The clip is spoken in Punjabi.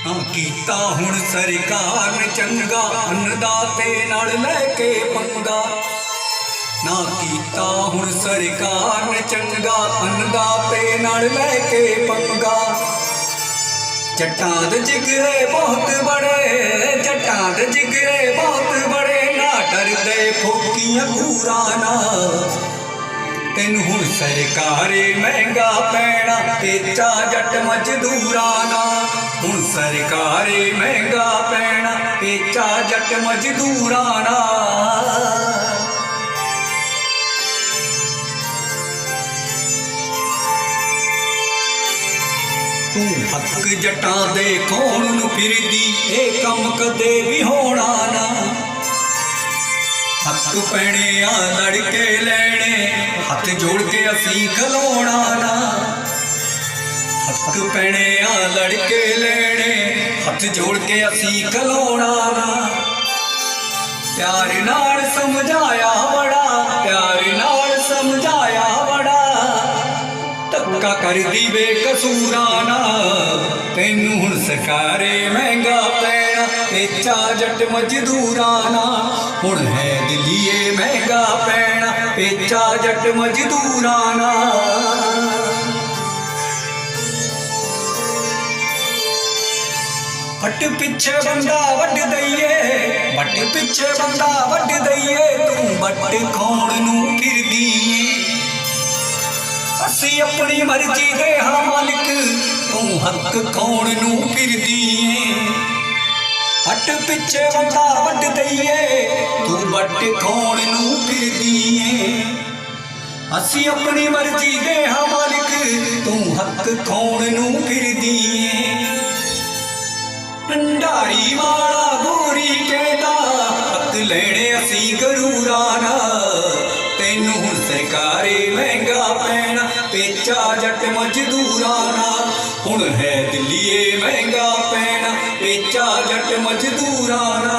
ਨਾ ਕੀਤਾ ਹੁਣ ਸਰਕਾਰ ਨੇ ਚੰਗਾ ਅੰਨਦਾਤੇ ਨਾਲ ਲੈ ਕੇ ਪੰਗਾ। ਨਾ ਕੀਤਾ ਹੁਣ ਸਰਕਾਰ ਨੇ ਚੰਗਾ ਅੰਨਦਾਤੇ ਨਾਲ ਲੈ ਕੇ ਪੰਗਾ। ਜੱਟਾਂ ਦੇ ਜਿਗਰੇ ਬਹੁਤ ਬੜੇ, ਜੱਟਾਂ ਦੇ ਜਿਗਰੇ ਬਹੁਤ ਬੜੇ, ਨਾ ਡਰਦੇ ਫੋਕੀਆਂ ਘੂਰਾਂ ਨਾਲ। ਤੈਨੂੰ ਹੁਣ ਸਰਕਾਰੇ ਮਹਿੰਗਾ ਪੈਣਾ, ਪੇਚਾ ਜੱਟ ਮਜ਼ਦੂਰਾਂ ਨਾਲ। ਹੁਣ ਸਰਕਾਰੇ ਮਹਿੰਗਾ ਪੈਣਾ, ਪੇਚਾ ਜੱਟ ਮਜ਼ਦੂਰਾਂ ਨਾਲ। ਤੂੰ ਹੱਕ ਜੱਟਾਂ ਦੇ ਖੋਣ ਨੂੰ ਫਿਰਦੀ, ਇਹ ਕੰਮ ਕਦੇ ਵੀ ਹੋਣਾ ਨਾ। ਹੱਕ ਪੈਣੇ ਆ ਲੜ ਕੇ ਲੈਣੇ, ਹੱਥ ਜੋੜ ਕੇ ਅਸੀਂ ਖਲੋਣਾ ਨਾ। ਹੱਕ ਪੈਣੇ ਆ ਲੜ ਕੇ ਲੈਣੇ, ਹੱਥ ਜੋੜ ਕੇ ਅਸੀਂ ਖਲੋਣਾ ਨਾ। ਪਿਆਰ ਨਾਲ ਸਮਝਾਇਆ ਬੜਾ, ਪਿਆਰ ਨਾਲ ਸਮਝਾਇਆ ਬੜਾ, ਧੱਕਾ ਕਰਦੀ ਬੇਕਸੂਰਾਂ ਨਾਲ। ਤੈਨੂੰ ਹੁਣ ਸਰਕਾਰੇ ਮਹਿੰਗਾ ਪੈਣਾ, ਪੇਚਾ ਜੱਟ ਮਜ਼ਦੂਰਾਂ ਨਾਲ। ਹੁਣ ਹੈ ਦਿੱਲੀਏ ਮਹਿੰਗਾ ਪੈਣਾ, ਪੇਚਾ ਜੱਟ ਮਜ਼ਦੂਰਾਂ ਨਾਲ। ਵੱਟ ਪਿੱਛੇ ਬੰਦਾ ਵੱਢ ਦਈਏ, ਵੱਟ ਪਿੱਛੇ ਬੰਦਾ ਵੱਢ ਦਈਏ, ਤੂੰ ਵੱਟ ਖਾਣ ਨੂੰ ਫਿਰਦੀ ਏ। ਅਸੀਂ ਆਪਣੀ ਮਰਜ਼ੀ ਦੇ ਹਾਂ ਮਾਲਿਕ, ਤੂੰ ਹੱਕ ਖਾਣ ਨੂੰ ਫਿਰਦੀ ਏ। ਵੱਟ ਪਿੱਛੇ ਬੰਦਾ ਵੱਢ ਦਈਏ, ਤੂੰ ਵੱਟ ਖਾਣ ਨੂੰ ਫਿਰਦੀ ਏ। ਅਸੀਂ ਆਪਣੀ ਮਰਜ਼ੀ ਦੇ ਹਾਂ ਮਾਲਿਕ, ਤੂੰ ਹੱਕ ਖਾਣ ਨੂੰ ਫਿਰਦੀ ਏ। ਭੰਡਾਰੀ ਵਾਲਾ ਗੋਰੀ ਕਹਿੰਦਾ, ਹੱਕ ਲੈਣੇ ਅਸੀਂ ਗਰੂਰਾਂ ਨਾਲ। ਤੈਨੂੰ ਹੁਣ ਸਰਕਾਰੇ ਮਹਿੰਗਾ ਪੈਣਾ, ਪੇਚਾ ਜੱਟ ਮਜ਼ਦੂਰਾਂ ਨਾਲ। ਹੁਣ ਹੈ ਦਿੱਲੀਏ ਮਹਿੰਗਾ ਪੈਣਾ, ਪੇਚਾ ਜੱਟ ਮਜ਼ਦੂਰਾਂ ਨਾਲ।